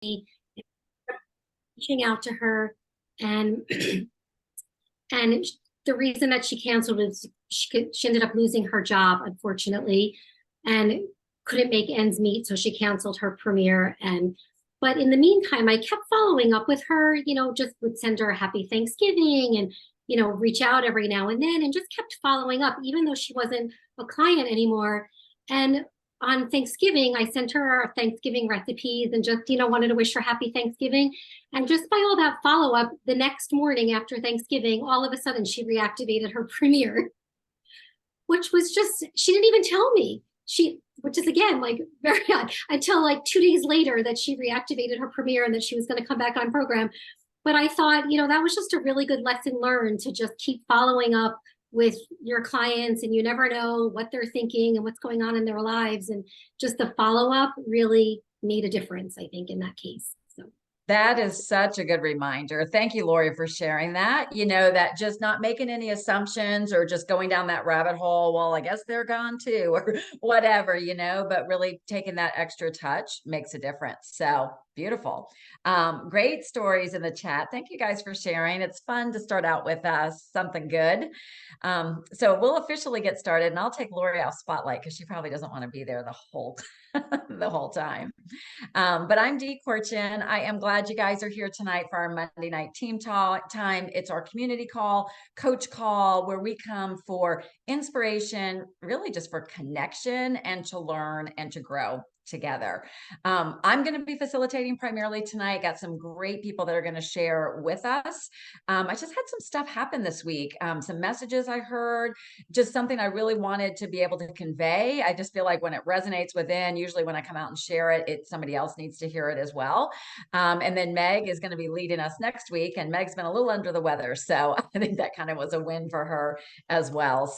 reaching out to her, and and the reason that she canceled is she ended up losing her job, unfortunately, and couldn't make ends meet, so she canceled her premiere. And but in the meantime, I kept following up with her, just would send her a happy Thanksgiving and reach out every now and then, and just kept following up even though she wasn't a client anymore. And on Thanksgiving, I sent her Thanksgiving recipes and just, wanted to wish her happy Thanksgiving. And just by all that follow up, the next morning after Thanksgiving, all of a sudden she reactivated her premiere, which was just, she didn't even tell me. Which is again, like very odd, until like 2 days later that she reactivated her premiere and that she was going to come back on program. But I thought, that was just a really good lesson learned, to just keep following up with your clients, and you never know what they're thinking and what's going on in their lives. And just the follow up really made a difference, I think, in that case. So that is such a good reminder. Thank you, Lori, for sharing that. That just not making any assumptions or just going down that rabbit hole. Well, I guess they're gone too, or whatever, but really taking that extra touch makes a difference. So beautiful. Great stories in the chat. Thank you guys for sharing. It's fun to start out with something good. So we'll officially get started, and I'll take Lori off spotlight because she probably doesn't want to be there the whole time. But I'm Dee Corchin. I am glad you guys are here tonight for our Monday night team talk time. It's our community call, coach call, where we come for inspiration, really just for connection and to learn and to grow together. I'm going to be facilitating primarily tonight. Got some great people that are going to share with us. I just had some stuff happen this week, some messages I heard, just something I really wanted to be able to convey. I just feel like when it resonates within, usually when I come out and share it, somebody else needs to hear it as well. And then Meg is going to be leading us next week, and Meg's been a little under the weather, so I think that kind of was a win for her as well.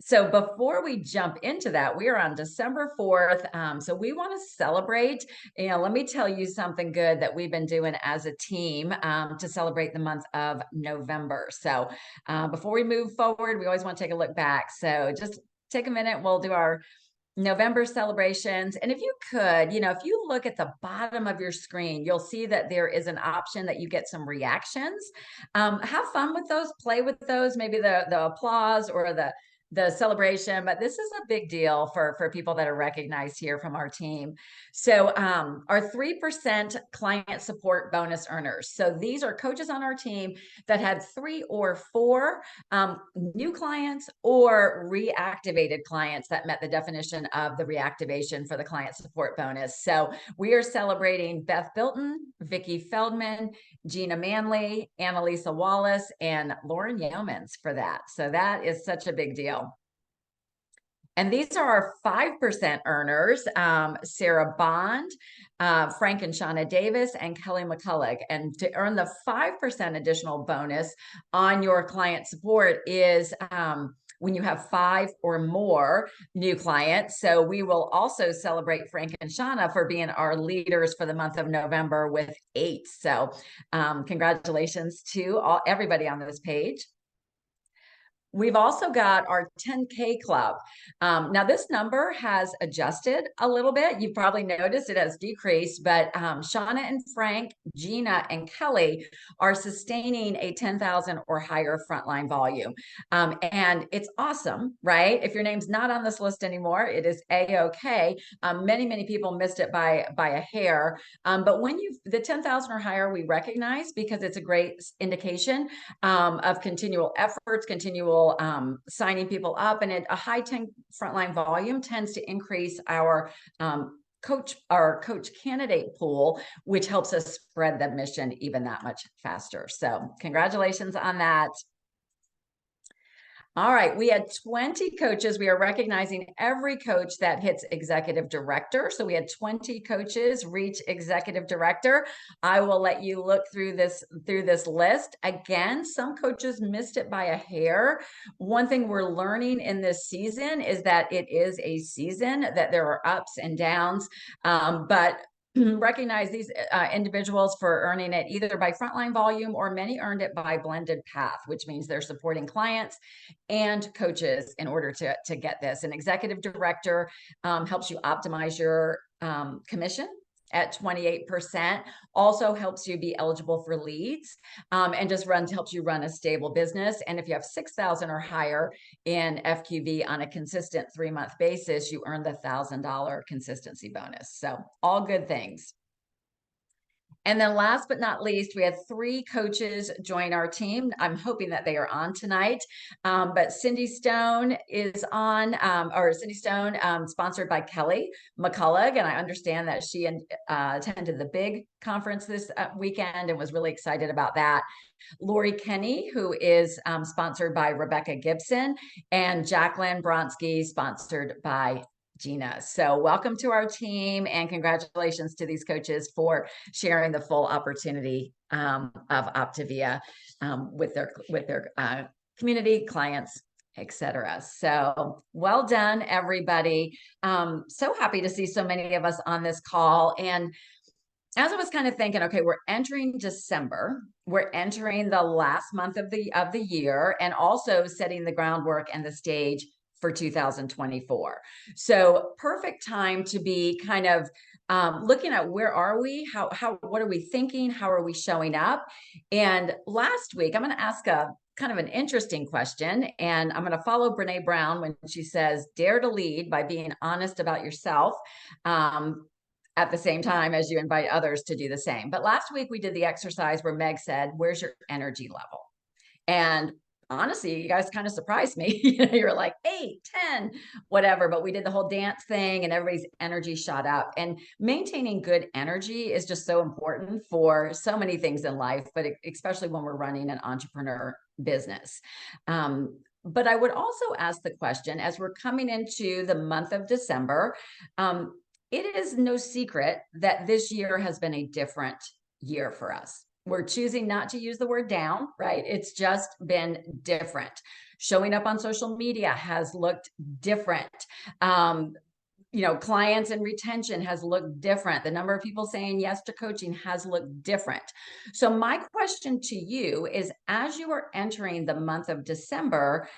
So before we jump into that, we are on December 4th. So we want to celebrate. Let me tell you something good that we've been doing as a team to celebrate the month of November. So before we move forward, we always want to take a look back. So just take a minute. We'll do our November celebrations. And if you could, if you look at the bottom of your screen, you'll see that there is an option that you get some reactions. Have fun with those, play with those, maybe the applause or the celebration, but this is a big deal for people that are recognized here from our team. So our 3% client support bonus earners. So these are coaches on our team that had 3 or 4 new clients or reactivated clients that met the definition of the reactivation for the client support bonus. So we are celebrating Beth Bilton, Vicki Feldman, Gina Manley, Annalisa Wallace, and Lauren Yeomans for that. So that is such a big deal. And these are our 5% earners, Sarah Bond, Frank and Shauna Davis, and Kelly McCullough. And to earn the 5% additional bonus on your client support is when you have 5 or more new clients. So we will also celebrate Frank and Shauna for being our leaders for the month of November with 8. So congratulations to everybody on this page. We've also got our 10K club. Now this number has adjusted a little bit. You've probably noticed it has decreased, but Shauna and Frank, Gina and Kelly are sustaining a 10,000 or higher frontline volume. And it's awesome, right? If your name's not on this list anymore, it is A-okay. Many people missed it by a hair. But when the 10,000 or higher, we recognize because it's a great indication of continual efforts, continual signing people up, and a high 10 frontline volume tends to increase our coach candidate pool, which helps us spread the mission even that much faster. So congratulations on that. All right, we had 20 coaches. We are recognizing every coach that hits executive director. So we had 20 coaches reach executive director. I will let you look through this list. Again, some coaches missed it by a hair. One thing we're learning in this season is that it is a season, that there are ups and downs, but recognize these individuals for earning it either by frontline volume, or many earned it by blended path, which means they're supporting clients and coaches in order to get this. An executive director helps you optimize your commission at 28%, also helps you be eligible for leads, and just helps you run a stable business. And if you have 6,000 or higher in FQV on a consistent 3-month basis, you earn the $1,000 consistency bonus. So all good things. And then last but not least, we had 3 coaches join our team. I'm hoping that they are on tonight. But Cindy Stone is on, Cindy Stone, sponsored by Kelly McCullough. And I understand that she attended the big conference this weekend and was really excited about that. Lori Kenny, who is sponsored by Rebecca Gibson, and Jacqueline Bronsky, sponsored by Gina. So welcome to our team, and congratulations to these coaches for sharing the full opportunity of Optavia with their community, clients, etc. So well done, everybody. So happy to see so many of us on this call. And as I was kind of thinking, okay, we're entering December, we're entering the last month of the year, and also setting the groundwork and the stage for 2024. So perfect time to be kind of looking at where are we, what are we thinking, how are we showing up? And last week, I'm going to ask a kind of an interesting question, and I'm going to follow Brene Brown when she says, dare to lead by being honest about yourself. At the same time as you invite others to do the same. But last week we did the exercise where Meg said, where's your energy level? And honestly, you guys kind of surprised me. You're like 8, 10, whatever. But we did the whole dance thing and everybody's energy shot up. And maintaining good energy is just so important for so many things in life, but especially when we're running an entrepreneur business. But I would also ask the question, as we're coming into the month of December, it is no secret that this year has been a different year for us. We're choosing not to use the word down, right? It's just been different. Showing up on social media has looked different. Clients and retention has looked different. The number of people saying yes to coaching has looked different. So my question to you is, as you are entering the month of December,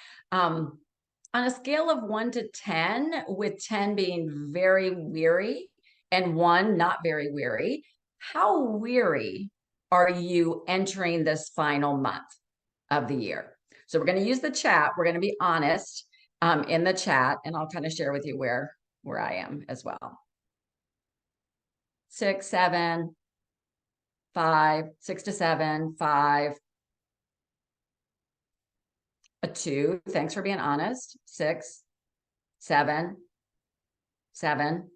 on a scale of 1 to 10, with 10 being very weary and 1 not very weary, how weary are you entering this final month of the year? So we're going to use the chat. We're going to be honest in the chat, and I'll kind of share with you where I am as well. 6, 7, 5, 6 to 7, 5. A 2, thanks for being honest. 6, 7, 7.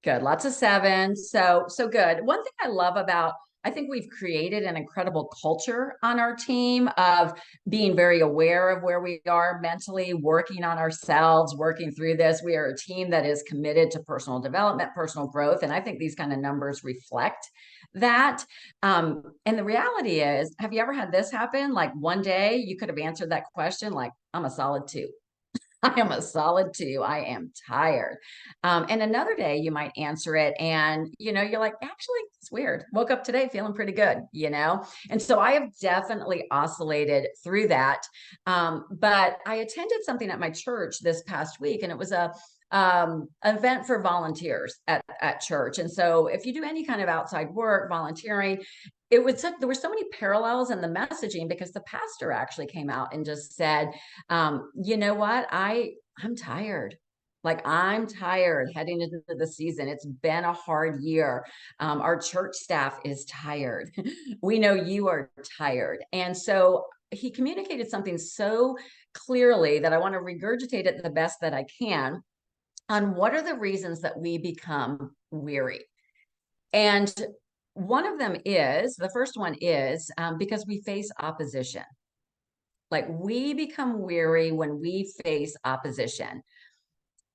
Good, lots of 7. So good. One thing I love about, I think we've created an incredible culture on our team of being very aware of where we are mentally, working on ourselves, working through this. We are a team that is committed to personal development, personal growth. And I think these kind of numbers reflect that. And the reality is, have you ever had this happen? Like one day you could have answered that question like, I'm a solid 2. I am a solid 2. I am tired. And another day you might answer it and, you're like, actually, it's weird. Woke up today feeling pretty good, And so I have definitely oscillated through that. But I attended something at my church this past week, and it was a event for volunteers at church. And so if you do any kind of outside work, volunteering, there were so many parallels in the messaging, because the pastor actually came out and just said, you know what, I'm tired. Like, I'm tired heading into the season. It's been a hard year. Our church staff is tired. We know you are tired. And so he communicated something so clearly that I want to regurgitate it the best that I can on what are the reasons that we become weary. And the first one is because we face opposition. Like, we become weary when we face opposition.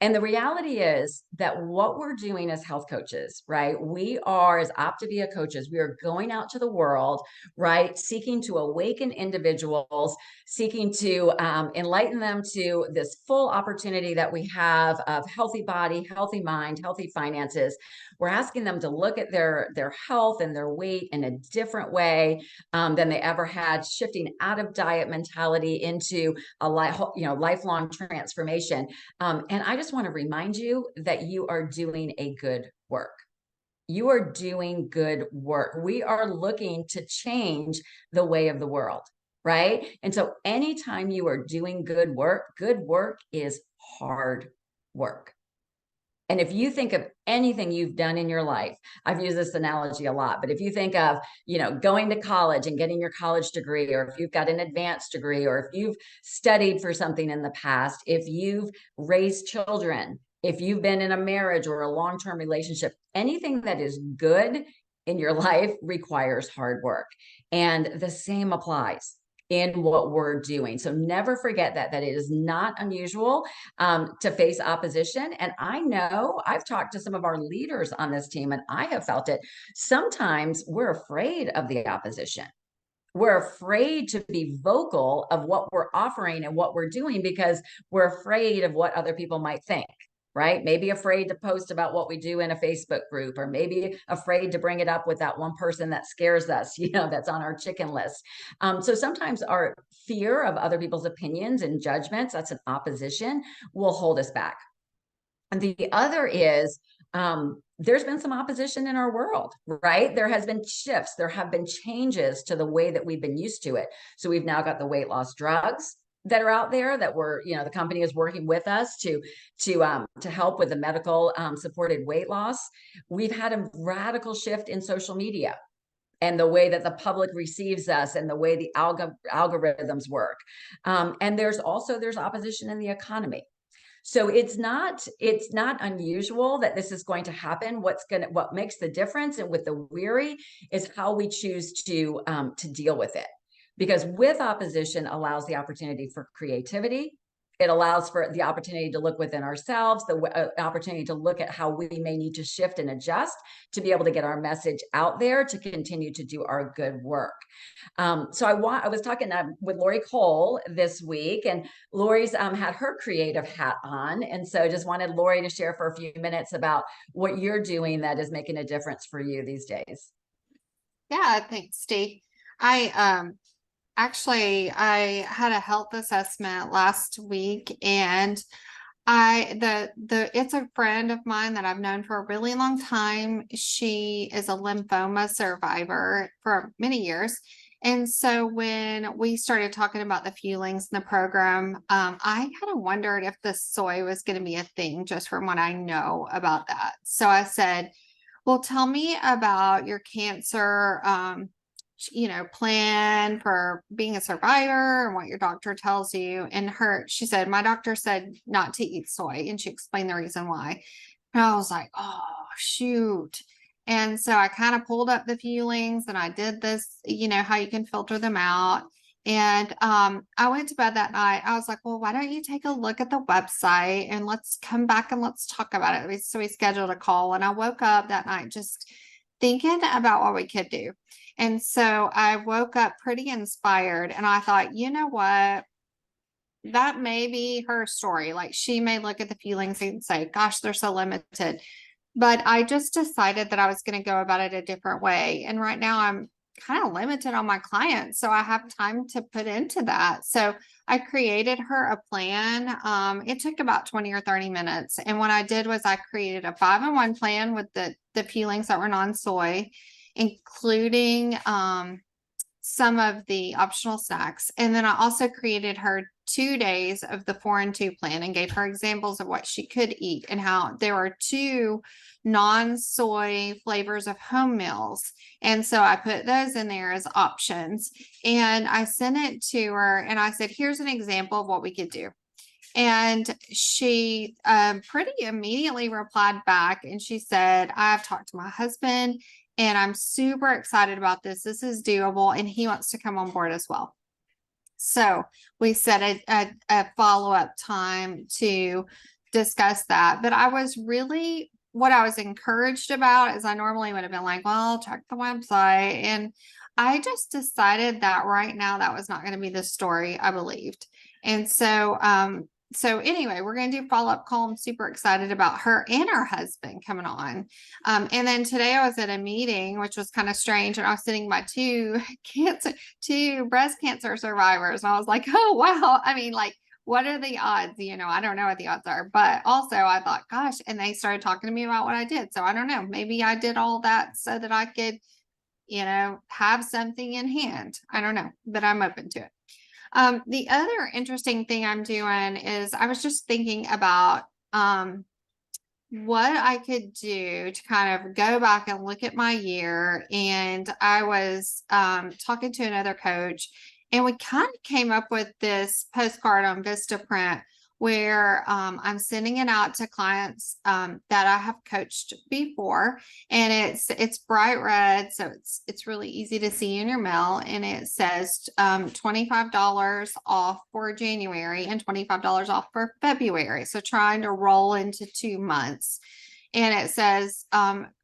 And the reality is that what we're doing as health coaches, right? We are, as Optavia coaches, we are going out to the world, right? Seeking to awaken individuals, seeking to enlighten them to this full opportunity that we have of healthy body, healthy mind, healthy finances. We're asking them to look at their health and their weight in a different way than they ever had, shifting out of diet mentality into a lifelong transformation. And I just want to remind you that you are doing a good work. you are doing good work. We are looking to change the way of the world, right? And so anytime you are doing good work is hard work. And if you think of anything you've done in your life, I've used this analogy a lot, but if you think of, going to college and getting your college degree, or if you've got an advanced degree, or if you've studied for something in the past, if you've raised children, if you've been in a marriage or a long-term relationship, anything that is good in your life requires hard work. And the same applies in what we're doing. So never forget that it is not unusual to face opposition. And I know I've talked to some of our leaders on this team, and I have felt it. Sometimes we're afraid of the opposition. We're afraid to be vocal of what we're offering and what we're doing because we're afraid of what other people might think, right? Maybe afraid to post about what we do in a Facebook group, or maybe afraid to bring it up with that one person that scares us, that's on our chicken list. So sometimes our fear of other people's opinions and judgments, that's an opposition, will hold us back. And the other is, there's been some opposition in our world, right? There has been shifts. There have been changes to the way that we've been used to it. So we've now got the weight loss drugs that are out there that the company is working with us to help with the medical supported weight loss. We've had a radical shift in social media and the way that the public receives us and the way the algorithms work. And there's opposition in the economy. So it's not unusual that this is going to happen. What makes the difference and with the weary is how we choose to deal with it. Because with opposition allows the opportunity for creativity. It allows for the opportunity to look within ourselves, the opportunity to look at how we may need to shift and adjust to be able to get our message out there to continue to do our good work. So I was talking with Lori Cole this week, and Lori's had her creative hat on. And so just wanted Lori to share for a few minutes about what you're doing that is making a difference for you these days. Yeah, thanks, Steve. I had a health assessment last week, and it's a friend of mine that I've known for a really long time. She is a lymphoma survivor for many years. And so when we started talking about the Fuelings in the program, I kind of wondered if the soy was going to be a thing just from what I know about that. So I said, well, tell me about your cancer, plan for being a survivor and what your doctor tells you. And she said, my doctor said not to eat soy. And she explained the reason why. And I was like, oh, shoot. And so I kind of pulled up the Fuelings and I did this, how you can filter them out. And I went to bed that night. I was like, well, why don't you take a look at the website and let's come back and let's talk about it. So we scheduled a call, and I woke up that night just thinking about what we could do. And so I woke up pretty inspired, and I thought, you know what? That may be her story. Like, she may look at the Fuelings and say, gosh, they're so limited. But I just decided that I was going to go about it a different way. And right now I'm kind of limited on my clients, so I have time to put into that. So I created her a plan. It took about 20 or 30 minutes. And what I did was I created a 5-in-1 plan with the Fuelings that were non-soy, including some of the optional snacks. And then I also created her 2 days of the 4-in-2 plan and gave her examples of what she could eat and how there are 2 non-soy flavors of home meals. And so I put those in there as options, and I sent it to her and I said, here's an example of what we could do. And she pretty immediately replied back, and she said, I've talked to my husband and I'm super excited about this. This is doable, and he wants to come on board as well. So we set a follow-up time to discuss that. But what I was encouraged about is I normally would have been like, well, check the website. And I just decided that right now that was not going to be the story I believed. And so anyway, we're going to do follow-up call. I'm super excited about her and her husband coming on. And then today I was at a meeting, which was kind of strange. And I was sitting by two breast cancer survivors. And I was like, oh, wow. I mean, like, what are the odds? I don't know what the odds are, but also I thought, gosh, and they started talking to me about what I did. So I don't know, maybe I did all that so that I could, have something in hand. I don't know, but I'm open to it. The other interesting thing I'm doing is I was just thinking about, what I could do to kind of go back and look at my year. And I was talking to another coach, and we kind of came up with this postcard on Vistaprint where I'm sending it out to clients that I have coached before, and it's bright red, so it's really easy to see in your mail, and it says $25 off for January and $25 off for February. So trying to roll into 2 months, and it says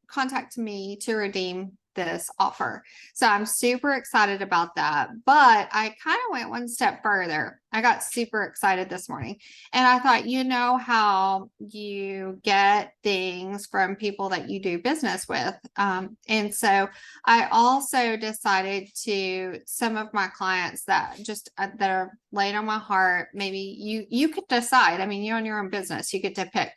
contact me to redeem this offer. So I'm super excited about that. But I kind of went one step further. I got super excited this morning, and I thought, how you get things from people that you do business with. And so I also decided to some of my clients that just that are laid on my heart. Maybe you could decide. I mean, you own your own business. You get to pick.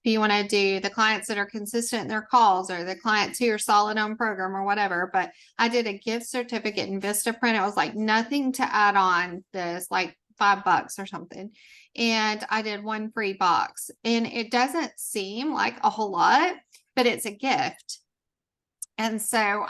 If you want to do the clients that are consistent in their calls, or the clients who are solid on program, or whatever. But I did a gift certificate in Vistaprint. It was like nothing to add on this, like $5 or something. And I did one free box, and it doesn't seem like a whole lot, but it's a gift. And so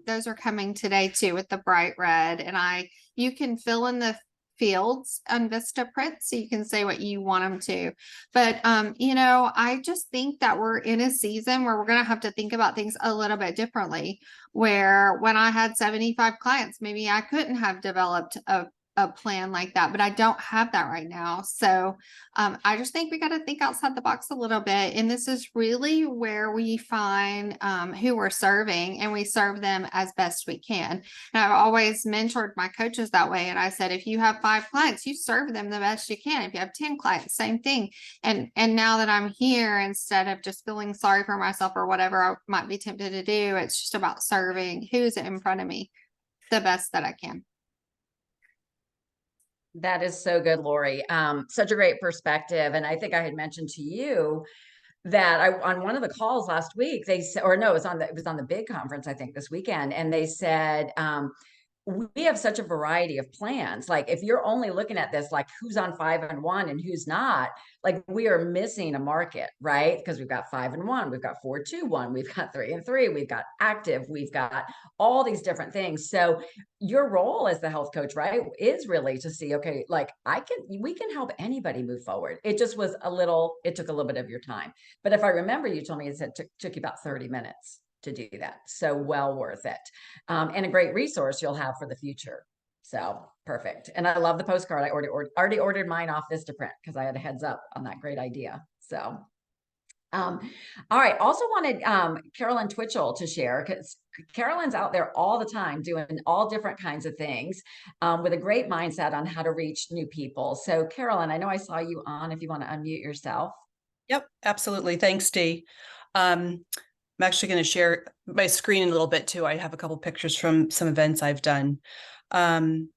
those are coming today too with the bright red, and you can fill in the fields on Vistaprint, so you can say what you want them to. But I just think that we're in a season where we're going to have to think about things a little bit differently, where when I had 75 clients, maybe I couldn't have developed a plan like that, but I don't have that right now. So I just think we got to think outside the box a little bit. And this is really where we find who we're serving, and we serve them as best we can. And I've always mentored my coaches that way. And I said, if you have 5 clients, you serve them the best you can. If you have 10 clients, same thing. And now that I'm here, instead of just feeling sorry for myself or whatever I might be tempted to do, it's just about serving who's in front of me the best that I can. That is so good, Lori. Such a great perspective. And I think I had mentioned to you that on one of the calls last week, they said, or no, it was on the big conference, I think this weekend. And they said, we have such a variety of plans. Like if you're only looking at this, like who's on 5 and 1 and who's not, like we are missing a market, right? Because we've got 5 and 1, we've got 4, 2, 1, we've got 3 and 3, we've got active, we've got all these different things. So your role as the health coach, right, is really to see, okay, like we can help anybody move forward. It just was it took a little bit of your time. But if I remember, you told me it took you about 30 minutes to do that. So well worth it. And a great resource you'll have for the future. So perfect. And I love the postcard. I already ordered mine off Vistaprint because I had a heads up on that great idea. So, all right. Also wanted Carolyn Twitchell to share, because Carolyn's out there all the time doing all different kinds of things with a great mindset on how to reach new people. So Carolyn, I know I saw you on, if you want to unmute yourself. Yep, absolutely. Thanks, Dee. I'm actually going to share my screen a little bit too. I have a couple pictures from some events I've done. I've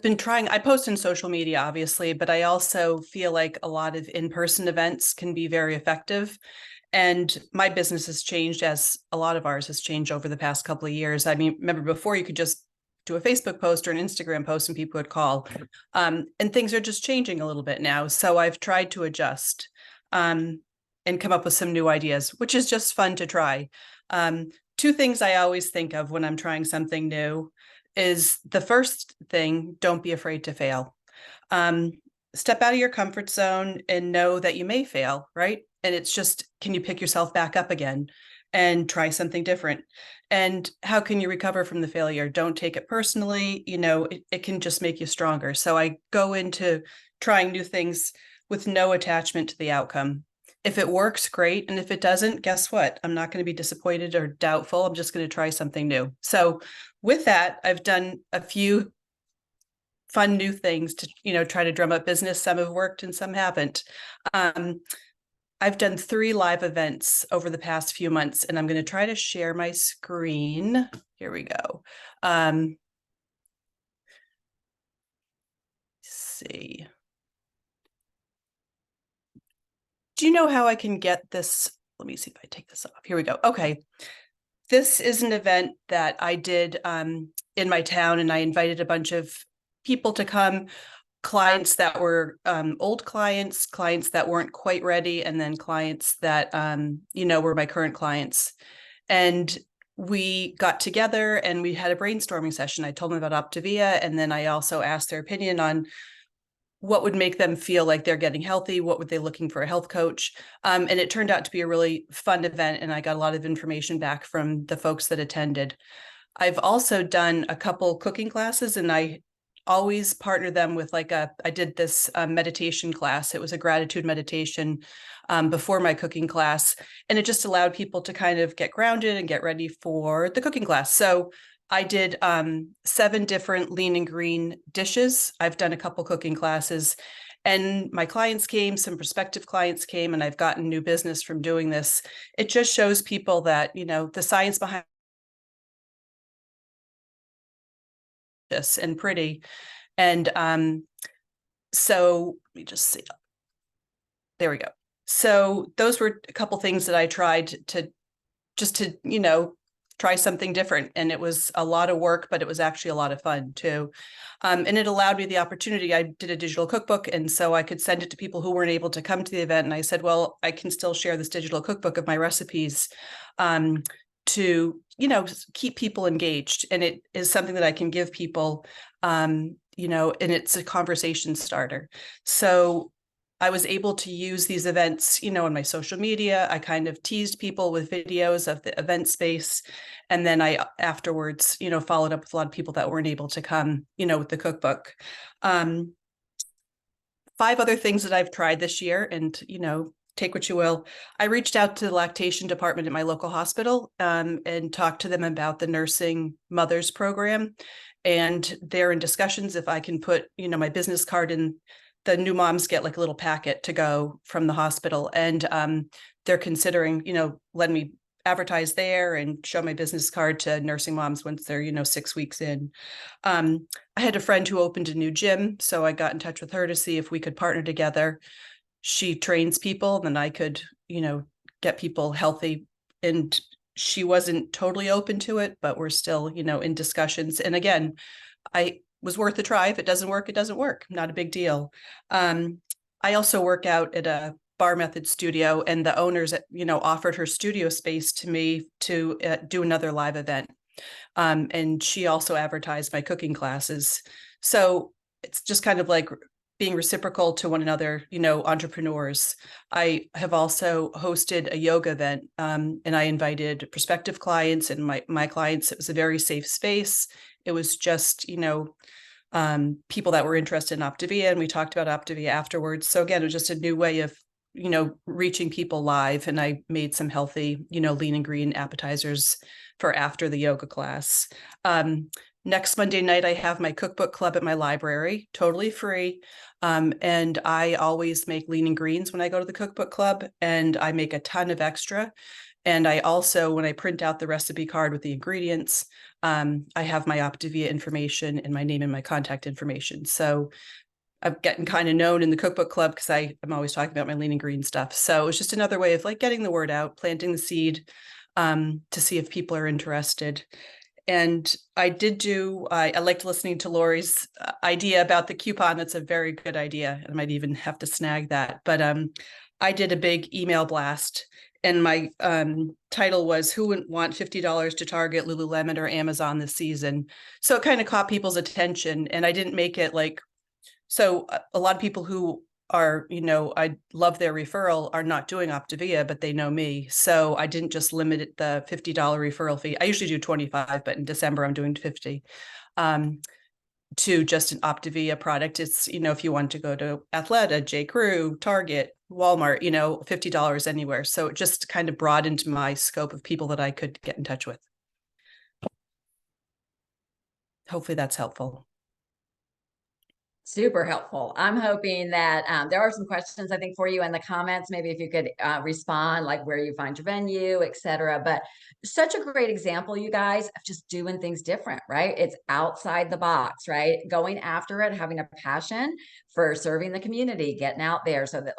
been trying, I post in social media, obviously, but I also feel like a lot of in-person events can be very effective. And my business has changed, as a lot of ours has changed over the past couple of years. I mean, remember before you could just do a Facebook post or an Instagram post and people would call. And things are just changing a little bit now. So I've tried to adjust. And come up with some new ideas, which is just fun to try. 2 things I always think of when I'm trying something new is, the first thing, don't be afraid to fail. Step out of your comfort zone and know that you may fail, right? And it's just, can you pick yourself back up again and try something different? And how can you recover from the failure? Don't take it personally. It can just make you stronger. So I go into trying new things with no attachment to the outcome. If it works, great. And if it doesn't, guess what? I'm not going to be disappointed or doubtful. I'm just going to try something new. So with that, I've done a few fun new things to, try to drum up business. Some have worked and some haven't. I've done 3 live events over the past few months, and I'm going to try to share my screen. Here we go. see. Do you know how I can get this? Let me see if I take this off. Here we go. Okay. This is an event that I did in my town, and I invited a bunch of people to come, clients that were old clients, clients that weren't quite ready, and then clients that, were my current clients. And we got together and we had a brainstorming session. I told them about Optavia, and then I also asked their opinion on what would make them feel like they're getting healthy, what would they looking for a health coach. And it turned out to be a really fun event, and I got a lot of information back from the folks that attended. I've also done a couple cooking classes, and I always partner them with I did this meditation class. It was a gratitude meditation before my cooking class, and it just allowed people to kind of get grounded and get ready for the cooking class. So I did 7 different lean and green dishes. I've done a couple cooking classes, and my clients came, some prospective clients came, and I've gotten new business from doing this. It just shows people that, the science behind this and pretty. And so let me just see. There we go. So those were a couple things that I tried to try something different. And it was a lot of work, but it was actually a lot of fun too. And it allowed me the opportunity. I did a digital cookbook, and so I could send it to people who weren't able to come to the event. And I said, well, I can still share this digital cookbook of my recipes to, keep people engaged. And it is something that I can give people, and it's a conversation starter. So I was able to use these events, on my social media. I kind of teased people with videos of the event space. And then I afterwards, followed up with a lot of people that weren't able to come, with the cookbook. 5 other things that I've tried this year, and, take what you will. I reached out to the lactation department at my local hospital and talked to them about the nursing mothers program. And they're in discussions if I can put, my business card in. The new moms get like a little packet to go from the hospital, and they're considering, letting me advertise there and show my business card to nursing moms once they're, 6 weeks in. I had a friend who opened a new gym, so I got in touch with her to see if we could partner together. She trains people, and then I could, get people healthy. And she wasn't totally open to it, but we're still, in discussions. And again, I was worth a try. If it doesn't work, it doesn't work. Not a big deal. I also work out at a Bar Method studio, and the owners, offered her studio space to me to do another live event. And she also advertised my cooking classes. So it's just kind of like being reciprocal to one another, entrepreneurs. I have also hosted a yoga event, and I invited prospective clients and my clients. It was a very safe space. It was just, people that were interested in Optavia, and we talked about Optavia afterwards. So again, it was just a new way of, reaching people live. And I made some healthy, lean and green appetizers for after the yoga class. Next Monday night, I have my cookbook club at my library, totally free. And I always make lean and greens when I go to the cookbook club, and I make a ton of extra. And I also, when I print out the recipe card with the ingredients, I have my Optavia information and my name and my contact information. So I'm getting kind of known in the cookbook club because I'm always talking about my lean and green stuff. So it's just another way of getting the word out, planting the seed to see if people are interested. And I liked listening to Lori's idea about the coupon. That's a very good idea. I might even have to snag that. But I did a big email blast, and my title was "Who Wouldn't Want $50 to Target, Lululemon, or Amazon this season?" So it kind of caught people's attention, and I didn't make it so a lot of people who are, I love their referral are not doing Optavia, but they know me. So I didn't just limit it the $50 referral fee. I usually do 25, but in December I'm doing 50 to just an Optavia product. It's, if you want to go to Athleta, J. Crew, Target, Walmart, $50 anywhere. So it just kind of broadened my scope of people that I could get in touch with. Hopefully that's helpful. Super helpful. I'm hoping that there are some questions I think for you in the comments. Maybe if you could respond, like where you find your venue, etc. But such a great example, you guys, of just doing things different, right? It's outside the box, right? Going after it, having a passion for serving the community, getting out there. So that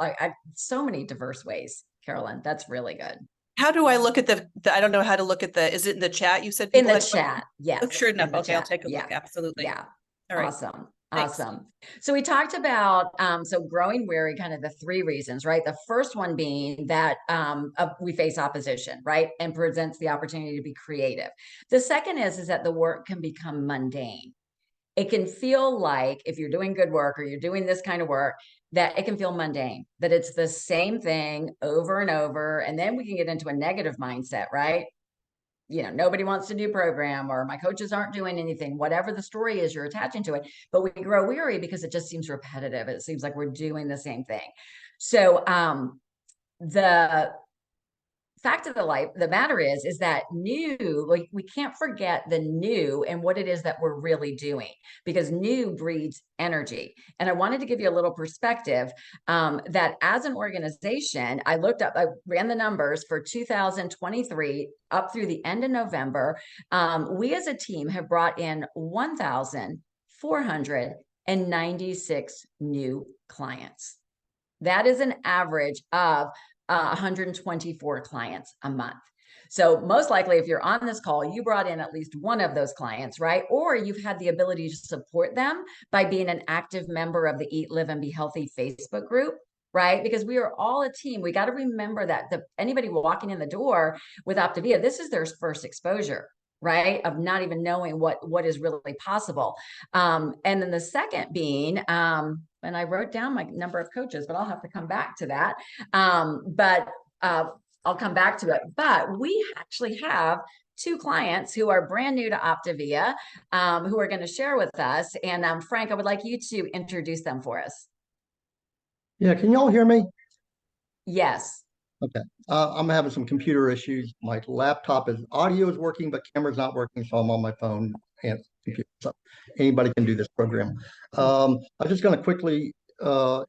so many diverse ways, Carolyn. That's really good. How do I look at I don't know how to look at is it in the chat? You said In people the had chat, yes. Oh, sure enough. in the Okay, I'll chat. take a Yeah. look. Absolutely. Yeah. All right. Awesome. Thanks. Awesome. So we talked about so growing weary, kind of the three reasons, right? The first one being that we face opposition, right, and presents the opportunity to be creative. The second is that the work can become mundane. It can feel like if you're doing good work or you're doing this kind of work, that it can feel mundane, that it's the same thing over and over, and then we can get into a negative mindset, right? Nobody wants to do program, or my coaches aren't doing anything, whatever the story is you're attaching to it. But we grow weary because it just seems repetitive. It seems like we're doing the same thing. So the fact of the matter is that new, like, we can't forget the new and what it is that we're really doing, because new breeds energy. And I wanted to give you a little perspective that as an organization, I ran the numbers for 2023 up through the end of November. We as a team have brought in 1,496 new clients. That is an average of 124 clients a month. So most likely, if you're on this call, you brought in at least one of those clients, right? Or you've had the ability to support them by being an active member of the Eat, Live, and Be Healthy Facebook group, right? Because we are all a team. We got to remember that anybody walking in the door with Optavia, this is their first exposure, right? Of not even knowing what is really possible. And then the second being, and I wrote down my number of coaches, but I'll have to come back to that. I'll come back to it. But we actually have 2 clients who are brand new to Optavia, who are going to share with us. And Frank, I would like you to introduce them for us. Yeah, can y'all hear me? Yes. Okay. I'm having some computer issues. My laptop audio is working, but camera's not working, so I'm on my phone and computer. So anybody can do this program. I'm just going to quickly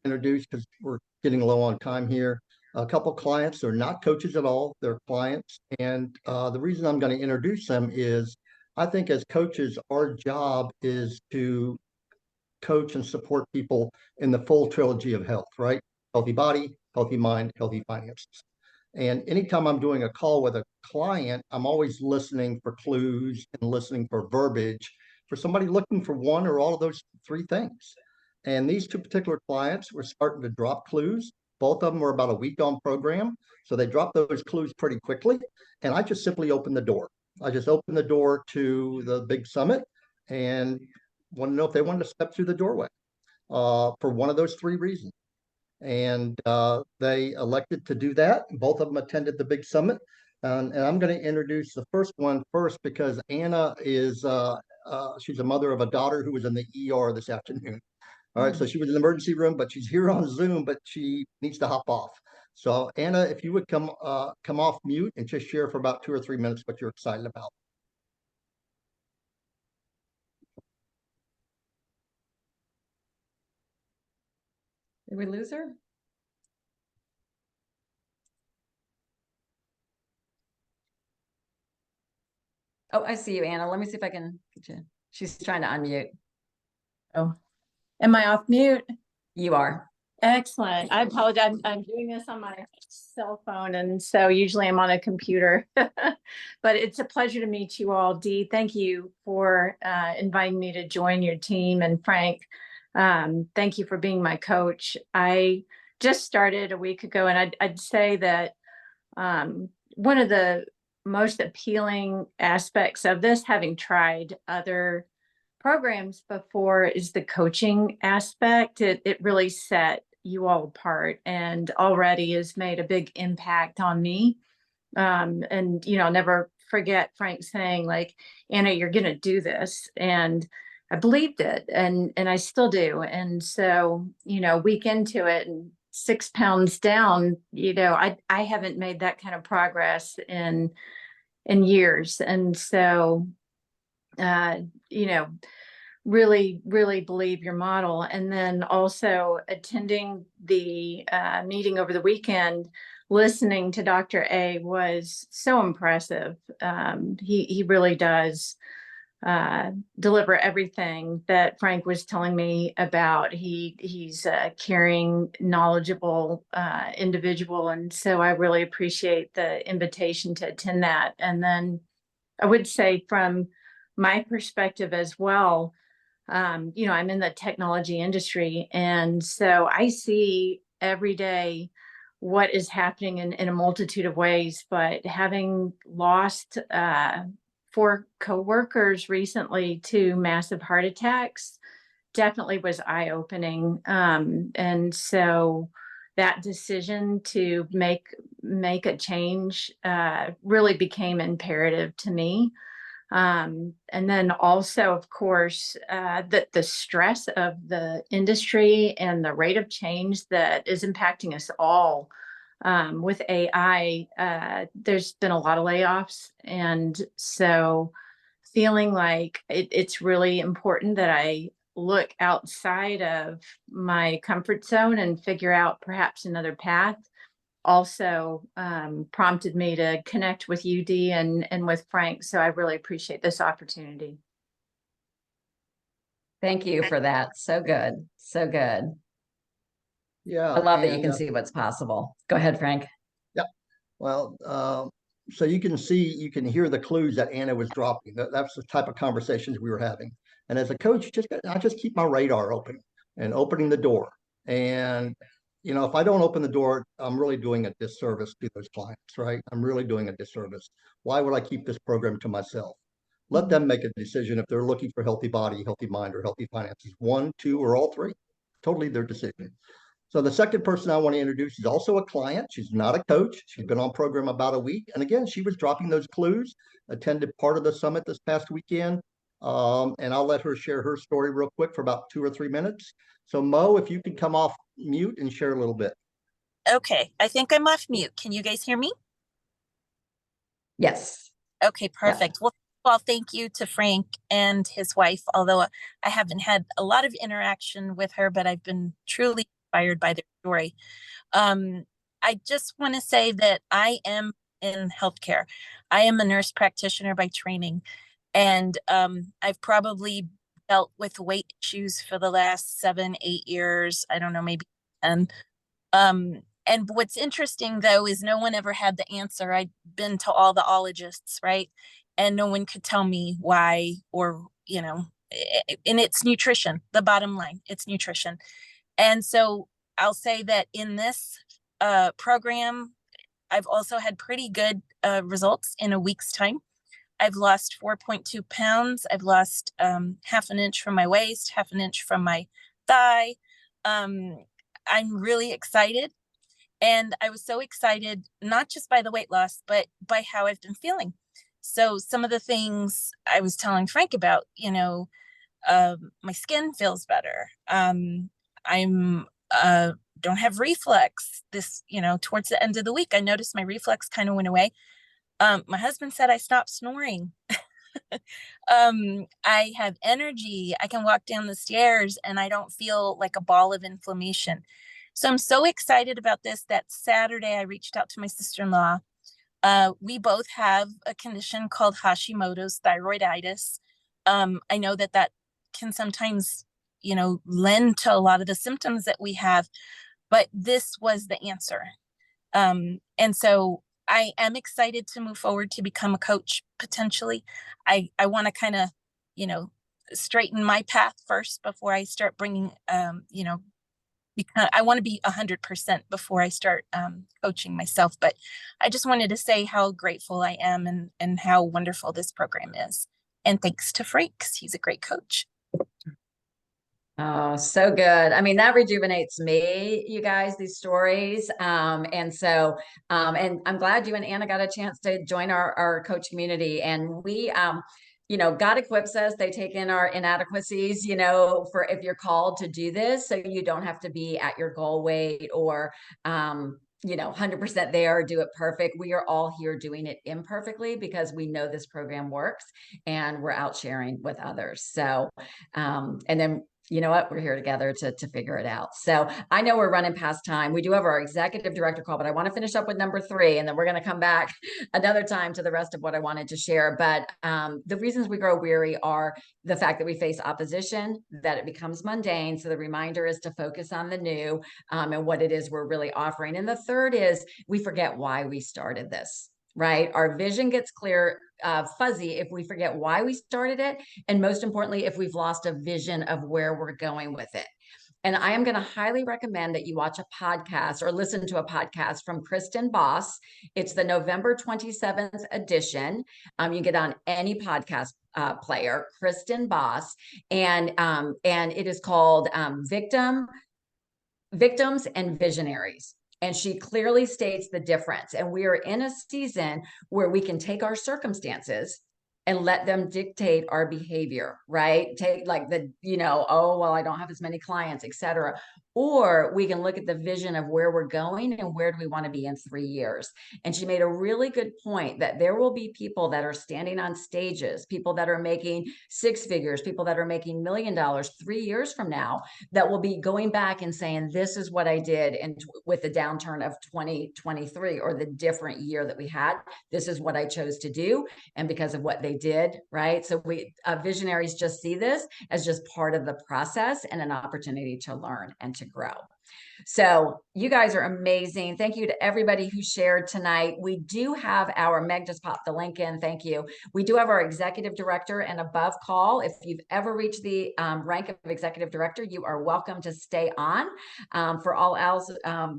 introduce, because we're getting low on time here, a couple clients. They're not coaches at all. They're clients. And the reason I'm going to introduce them is I think as coaches, our job is to coach and support people in the full trilogy of health, right? Healthy body, healthy mind, healthy finances. And anytime I'm doing a call with a client, I'm always listening for clues and listening for verbiage for somebody looking for one or all of those 3 things. And these 2 particular clients were starting to drop clues. Both of them were about a week on program. So they dropped those clues pretty quickly. And I just simply opened the door. I just opened the door to the big summit and want to know if they wanted to step through the doorway for one of those 3 reasons. And they elected to do that. Both of them attended the big summit. And I'm going to introduce the first one first, because Anna is, she's a mother of a daughter who was in the ER this afternoon. All right, so she was in the emergency room, but she's here on Zoom, but she needs to hop off. So Anna, if you would come off mute and just share for about 2 or 3 minutes what you're excited about. Did we lose her? Oh, I see you, Anna. Let me see if I can get you. She's trying to unmute. Oh, am I off mute? You are. Excellent. I apologize. I'm doing this on my cell phone, and so usually I'm on a computer. But it's a pleasure to meet you all. Dee, thank you for inviting me to join your team. And Frank, thank you for being my coach. I just started a week ago, and I'd say that one of the most appealing aspects of this, having tried other programs before, is the coaching aspect. It really set you all apart, and already has made a big impact on me. And I'll never forget Frank saying, like, Anna, you're gonna do this. And I believed it, and I still do. And so, week into it and 6 pounds down, I haven't made that kind of progress in years. And so, really, really believe your model. And then also attending the meeting over the weekend, listening to Dr. A was so impressive. He really does deliver everything that Frank was telling me about. He's a caring, knowledgeable individual. And so I really appreciate the invitation to attend that. And then I would say from my perspective as well, I'm in the technology industry. And so I see every day what is happening in a multitude of ways, but having lost 4 coworkers recently to massive heart attacks definitely was eye-opening. And so that decision to make a change really became imperative to me. And then also, of course, the stress of the industry and the rate of change that is impacting us all. With AI, there's been a lot of layoffs. And so feeling like it's really important that I look outside of my comfort zone and figure out perhaps another path also prompted me to connect with you, Dee, and with Frank. So I really appreciate this opportunity. Thank you for that. So good. So good. Yeah. I love that you and, can see what's possible. Go ahead, Frank. Well, so you can hear the clues that Anna was dropping. That's the type of conversations we were having. And as a coach, I just keep my radar open and opening the door. And, if I don't open the door, I'm really doing a disservice to those clients, right? I'm really doing a disservice. Why would I keep this program to myself? Let them make a decision if they're looking for healthy body, healthy mind, or healthy finances. 1, 2, or all 3. Totally their decision. So the second person I want to introduce is also a client. She's not a coach. She's been on program about a week. And again, she was dropping those clues, attended part of the summit this past weekend. And I'll let her share her story real quick for about 2 or 3 minutes. So Mo, if you could come off mute and share a little bit. Okay, I think I'm off mute. Can you guys hear me? Yes. Okay, perfect. Well, thank you to Frank and his wife, although I haven't had a lot of interaction with her, but I've been truly inspired by their story. I just want to say that I am in healthcare. I am a nurse practitioner by training, and I've probably dealt with weight issues for the last 7, 8 years. I don't know, maybe 10. And what's interesting though is no one ever had the answer. I'd been to all the ologists, right? And no one could tell me why, or, and it's nutrition. The bottom line, it's nutrition. And so I'll say that in this program, I've also had pretty good results in a week's time. I've lost 4.2 pounds. I've lost half an inch from my waist, half an inch from my thigh. I'm really excited. And I was so excited, not just by the weight loss, but by how I've been feeling. So some of the things I was telling Frank about, my skin feels better. I'm don't have reflux. This, towards the end of the week, I noticed my reflux kind of went away. My husband said I stopped snoring. I have energy. I can walk down the stairs and I don't feel like a ball of inflammation. So I'm so excited about this that Saturday I reached out to my sister-in-law. We both have a condition called Hashimoto's thyroiditis. I know that can sometimes, lend to a lot of the symptoms that we have, but this was the answer. And so I am excited to move forward to become a coach potentially. I want to kind of, straighten my path first before I start bringing, because I want to be 100% before I start coaching myself. But I just wanted to say how grateful I am and how wonderful this program is. And thanks to Frank, 'cause he's a great coach. Oh, so good. I mean, that rejuvenates me, you guys, these stories. And I'm glad you and Anna got a chance to join our coach community. And we, God equips us. They take in our inadequacies, for if you're called to do this, so you don't have to be at your goal weight or, 100% there, do it perfect. We are all here doing it imperfectly because we know this program works and we're out sharing with others. So, and then you know what? We're here together to figure it out. So I know we're running past time. We do have our executive director call, but I want to finish up with number 3, and then we're going to come back another time to the rest of what I wanted to share. But the reasons we grow weary are the fact that we face opposition, that it becomes mundane. So the reminder is to focus on the new and what it is we're really offering. And the third is we forget why we started this. Right? Our vision gets clear, fuzzy if we forget why we started it. And most importantly, if we've lost a vision of where we're going with it. And I am going to highly recommend that you watch a podcast or listen to a podcast from Kristen Boss. It's the November 27th edition. You get on any podcast player, Kristen Boss, and it is called Victims and Visionaries. And she clearly states the difference. And we are in a season where we can take our circumstances and let them dictate our behavior, right? Take like oh, well, I don't have as many clients, etc. Or we can look at the vision of where we're going and where do we want to be in 3 years. And she made a really good point that there will be people that are standing on stages, people that are making 6 figures, people that are making $1 million 3 years from now, that will be going back and saying, this is what I did with the downturn of 2023 or the different year that we had. This is what I chose to do. And because of what they did, right? So we visionaries just see this as just part of the process and an opportunity to learn and to grow. So you guys are amazing. Thank you to everybody who shared tonight. We do have Meg just popped the link in. Thank you. We do have our executive director and above call. If you've ever reached the rank of executive director, you are welcome to stay on. For all else,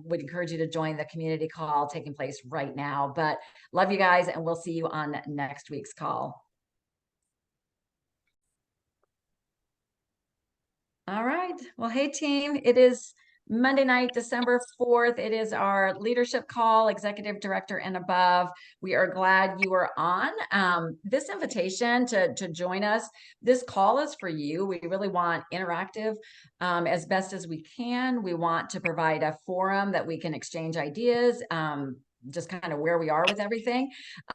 would encourage you to join the community call taking place right now. But love you guys, and we'll see you on next week's call. All right. Well, hey team, it is Monday night, December 4th. It is our leadership call, executive director and above. We are glad you are on. This invitation to join us, this call is for you. We really want interactive as best as we can. We want to provide a forum that we can exchange ideas, just kind of where we are with everything.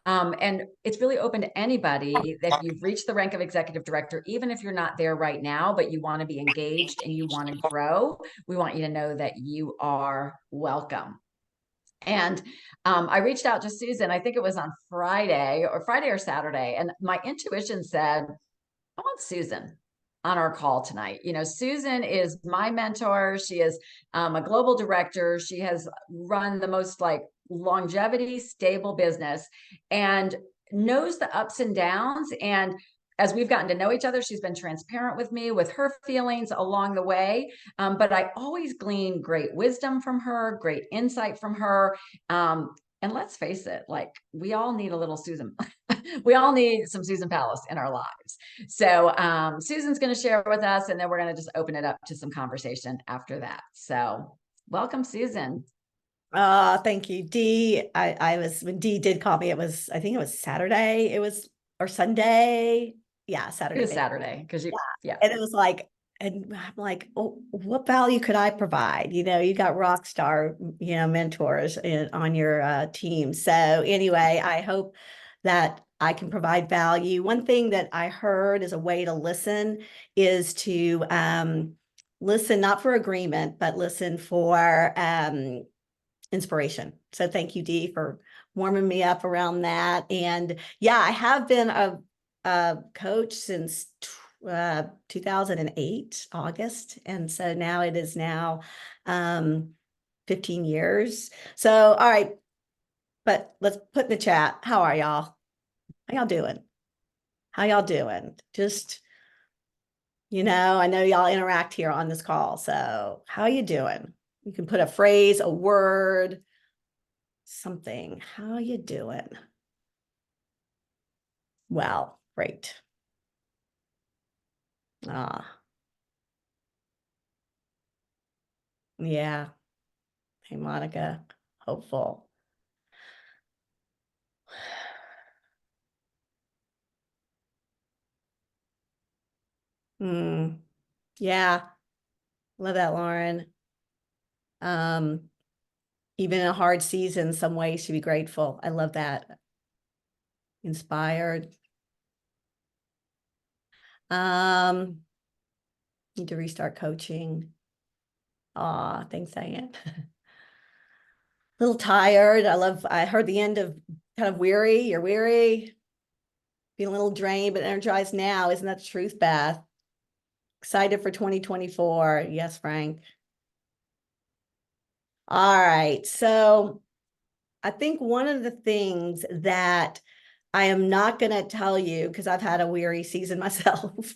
And it's really open to anybody that you've reached the rank of executive director, even if you're not there right now, but you want to be engaged and you want to grow. We want you to know that you are welcome. And I reached out to Susan, I think it was on Friday or Saturday. And my intuition said, I want Susan on our call tonight. Susan is my mentor. She is a global director. She has run the most longevity, stable business and knows the ups and downs. And as we've gotten to know each other, she's been transparent with me with her feelings along the way. But I always glean great wisdom from her, great insight from her. And let's face it, we all need a little Susan. We all need some Susan Palace in our lives. So Susan's going to share with us, and then we're going to just open it up to some conversation after that. So welcome, Susan. Thank you, Dee. When Dee did call me, I think it was Saturday. Or Sunday. Yeah, Saturday. It was Saturday because yeah. And it was and I'm like, oh, what value could I provide? You got rock star, mentors on your team. So anyway, I hope that I can provide value. One thing that I heard as a way to listen is to listen, not for agreement, but listen for inspiration. So thank you, Dee, for warming me up around that. And yeah, I have been a coach since 2008, August. And so now it is 15 years. So, all right, but let's put in the chat. How are y'all? How y'all doing? How y'all doing? Just, I know y'all interact here on this call. So how you doing? You can put a phrase, a word, something. How you doing? Well, great. Yeah. Hey, Monica, hopeful. Yeah. Love that, Lauren. even in a hard season, some ways to be grateful. I love that. Inspired. Need to restart coaching. Aw, thanks, Diane. Little tired. I heard the end of kind of weary. You're weary. Feeling a little drained, but energized now. Isn't that the truth, Beth? Excited for 2024. Yes, Frank. All right. So I think one of the things that I am not going to tell you, because I've had a weary season myself.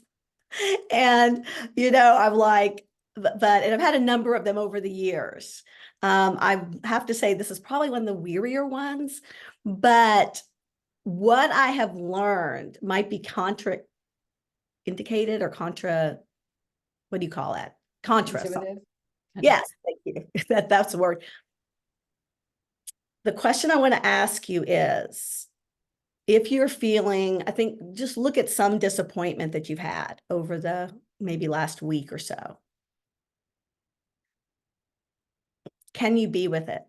And, I'm like, and I've had a number of them over the years. I have to say this is probably one of the wearier ones, but what I have learned might be contraindicated or what do you call that? Intuitive? Yes, thank you. That's the word. The question I want to ask you is, if you're feeling, I think just look at some disappointment that you've had over the maybe last week or so. Can you be with it?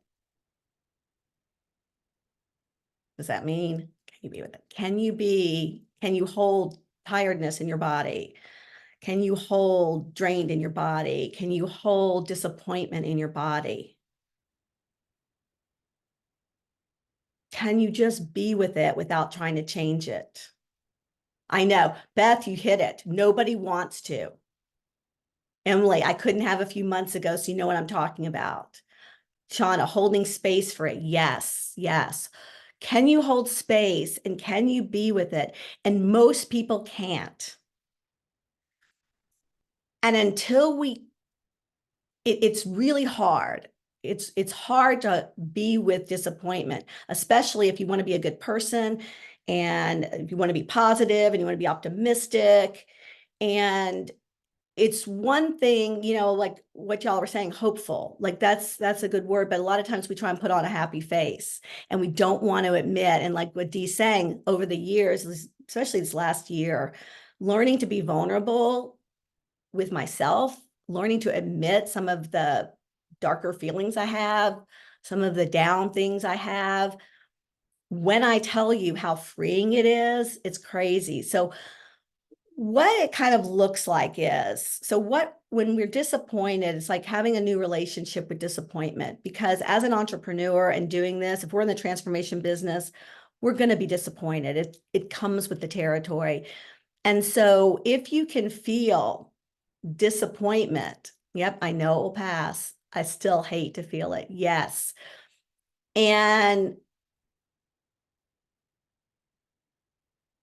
Does that mean, can you be with it? Can you hold tiredness in your body? Can you hold drained in your body? Can you hold disappointment in your body? Can you just be with it without trying to change it? I know, Beth, you hit it. Nobody wants to. Emily, I couldn't have a few months ago, so you know what I'm talking about. Shauna, holding space for it. Yes, yes. Can you hold space and can you be with it? And most people can't. And until it's really hard. It's hard to be with disappointment, especially if you want to be a good person and if you want to be positive and you want to be optimistic. And it's one thing, like what y'all were saying, hopeful, like that's a good word, but a lot of times we try and put on a happy face and we don't want to admit. And like what Dee's saying, over the years, especially this last year, learning to be vulnerable with myself, learning to admit some of the darker feelings I have, some of the down things I have. When I tell you how freeing it is, it's crazy. So what it kind of looks like is, when we're disappointed, it's like having a new relationship with disappointment, because as an entrepreneur and doing this, if we're in the transformation business, we're going to be disappointed. It comes with the territory. And so if you can feel disappointment, yep, I know it will pass. I still hate to feel it. Yes. And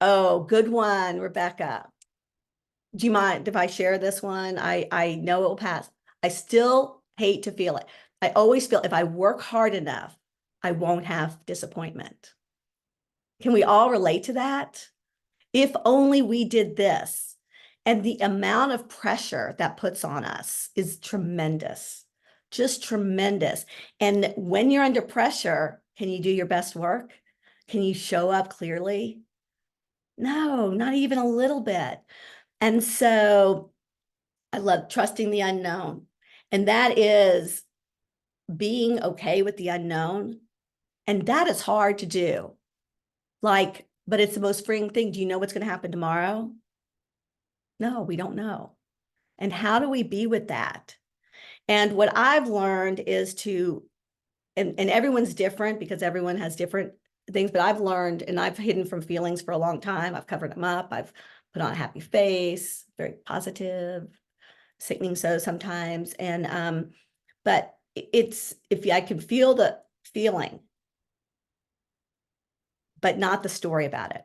oh, good one, Rebecca. Do you mind if I share this one? I know it will pass. I still hate to feel it. I always feel if I work hard enough, I won't have disappointment. Can we all relate to that? If only we did this. And the amount of pressure that puts on us is tremendous, just tremendous. And when you're under pressure, can you do your best work? Can you show up clearly? No, not even a little bit. And so I love trusting the unknown. And that is being okay with the unknown. And that is hard to do. But it's the most freeing thing. Do you know what's going to happen tomorrow? No, we don't know. And how do we be with that? And what I've learned is and everyone's different because everyone has different things, but I've learned, and I've hidden from feelings for a long time. I've covered them up. I've put on a happy face, very positive, sickening so sometimes. And, but if I can feel the feeling, but not the story about it.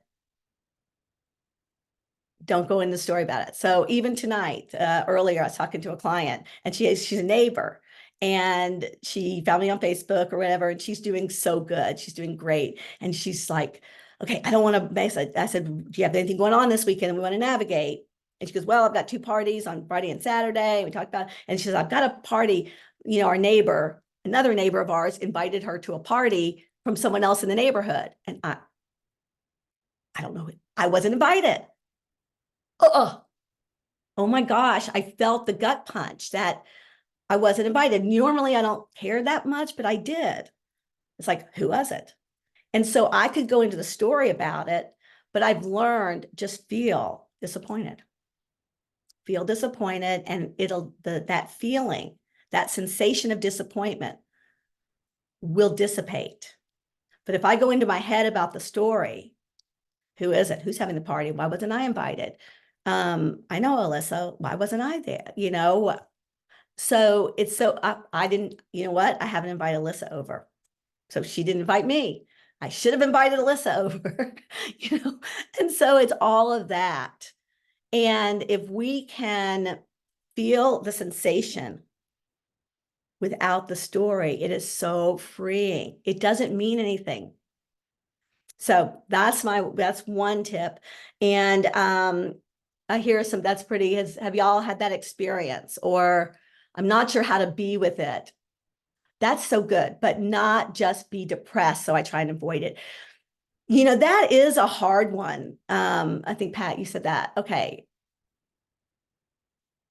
Don't go into the story about it. So even tonight, earlier, I was talking to a client and she's a neighbor and she found me on Facebook or whatever, and she's doing so good. She's doing great. And she's like, okay, I don't want to mess. I said, do you have anything going on this weekend? We want to navigate. And she goes, well, I've got 2 parties on Friday and Saturday. We talked about, and she says, I've got a party, our neighbor, another neighbor of ours invited her to a party from someone else in the neighborhood. And I don't know, I wasn't invited. Oh my gosh, I felt the gut punch that I wasn't invited. Normally I don't care that much, but I did. It's like, who was it? And so I could go into the story about it, but I've learned just feel disappointed. Feel disappointed, and that feeling, that sensation of disappointment will dissipate. But if I go into my head about the story, who is it? Who's having the party? Why wasn't I invited? I know Alyssa. Why wasn't I there? You know, so I didn't, you know what? I haven't invited Alyssa over. So she didn't invite me. I should have invited Alyssa over, you know? And so it's all of that. And if we can feel the sensation without the story, it is so freeing. It doesn't mean anything. So that's one tip. And I hear have y'all had that experience? Or I'm not sure how to be with it. That's so good, but not just be depressed. So I try and avoid it. You know, that is a hard one. I think, Pat, you said that. Okay.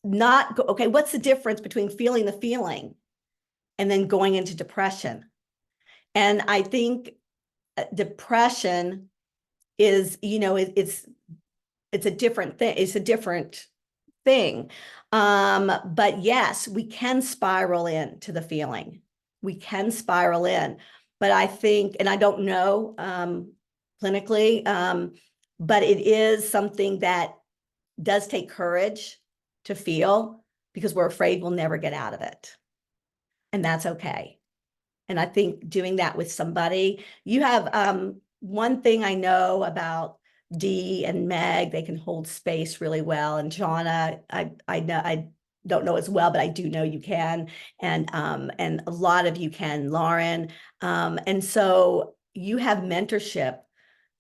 What's the difference between feeling the feeling and then going into depression? And I think depression is, you know, it's a different thing. It's a different thing. But yes, we can spiral into the feeling. We can spiral in. But I think, and I don't know clinically, but it is something that does take courage to feel, because we're afraid we'll never get out of it. And that's okay. And I think doing that with somebody, you have one thing I know about Dee and Meg, they can hold space really well. And Shauna, I know, I don't know as well, but I do know you can. And a lot of you can, Lauren. And so you have mentorship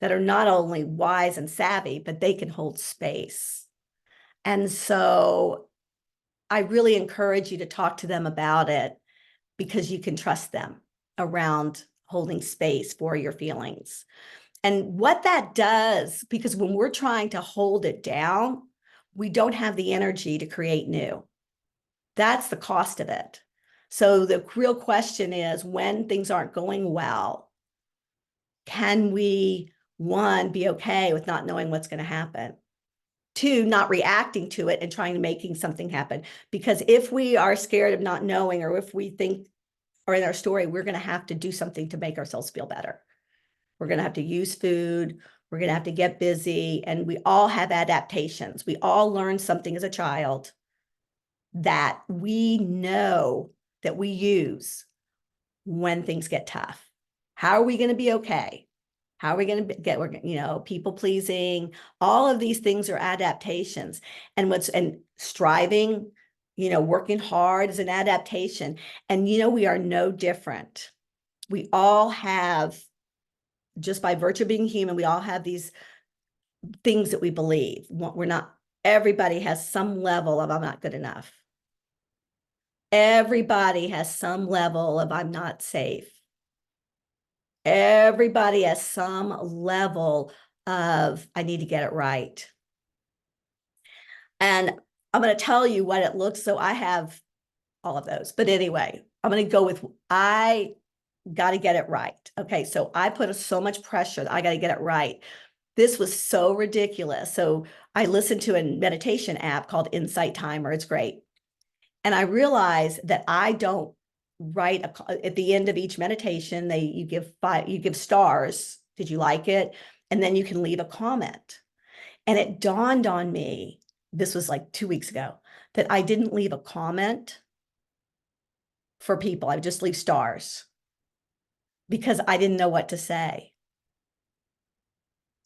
that are not only wise and savvy, but they can hold space. And so I really encourage you to talk to them about it, because you can trust them around holding space for your feelings. And what that does, because when we're trying to hold it down, we don't have the energy to create new. That's the cost of it. So the real question is, when things aren't going well, can we, one, be okay with not knowing what's going to happen? Two, not reacting to it and trying to making something happen. Because if we are scared of not knowing, or if we think, or in our story, we're going to have to do something to make ourselves feel better. We're going to have to use food. We're going to have to get busy. And we all have adaptations. We all learn something as a child that we know that we use when things get tough. How are we going to be okay? How are we going to get, you know, people pleasing? All of these things are adaptations. And striving, you know, working hard is an adaptation. And, you know, we are no different. We all have, just by virtue of being human, we all have these things that we believe. Everybody has some level of I'm not good enough. Everybody has some level of I'm not safe. Everybody has some level of I need to get it right. And I'm going to tell you what it looks. So I have all of those. But anyway, I'm going to go with I got to get it right. Okay, so I put so much pressure that I got to get it right. This was so ridiculous. So I listened to a meditation app called Insight Timer. It's great. And I realized that I don't write at the end of each meditation, you give stars. Did you like it? And then you can leave a comment. And it dawned on me, this was like 2 weeks ago, that I didn't leave a comment for people. I would just leave stars because I didn't know what to say.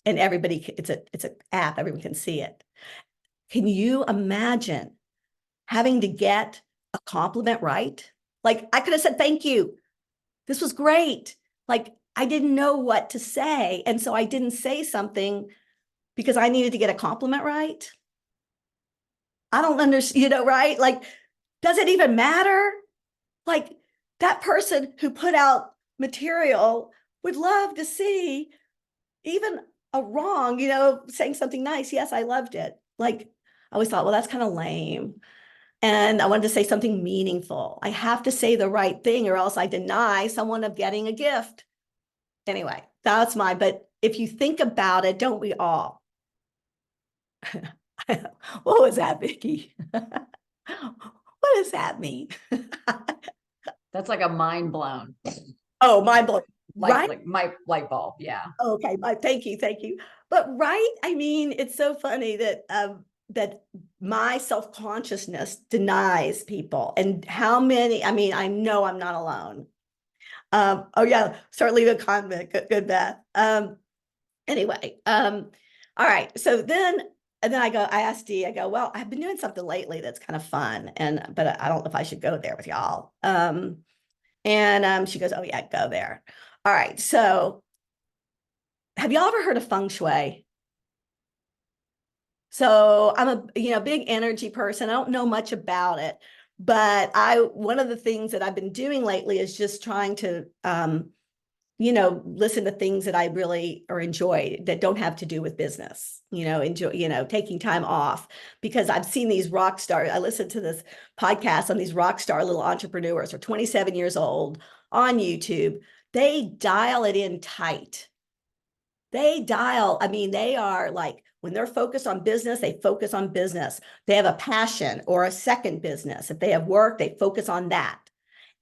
And everybody, it's an app, everyone can see it. Can you imagine having to get a compliment right? Like, I could have said, thank you. This was great. Like, I didn't know what to say. And so I didn't say something because I needed to get a compliment right. I don't understand, you know, right? Like, does it even matter? Like, that person who put out material would love to see even a wrong, you know, saying something nice. Yes, I loved it. Like, I always thought, well, that's kind of lame. And I wanted to say something meaningful. I have to say the right thing or else I deny someone of getting a gift. Anyway, that's but if you think about it, don't we all? What was that, Vicki? What does that mean? That's like a mind blown, Oh, mind blowing. Right? like my light bulb. Yeah. Okay, thank you, thank you. But right, I mean, it's so funny that that my self-consciousness denies people, and how many, I mean, I know I'm not alone. Oh yeah, start leaving a comment. Good, Beth. Anyway, all right. So then, and then I asked Dee, I go, well, I've been doing something lately that's kind of fun, but I don't know if I should go there with y'all. She goes, oh yeah, go there. All right. So have y'all ever heard of feng shui? So I'm a big energy person. I don't know much about it, but one of the things that I've been doing lately is just trying to listen to things that I really or enjoy that don't have to do with business, enjoy, taking time off, because I've seen these rock stars. I listened to this podcast on these rock star little entrepreneurs who are 27 years old on YouTube. They dial it in tight. They are like, when they're focused on business, they focus on business. They have a passion or a second business. If they have work, they focus on that.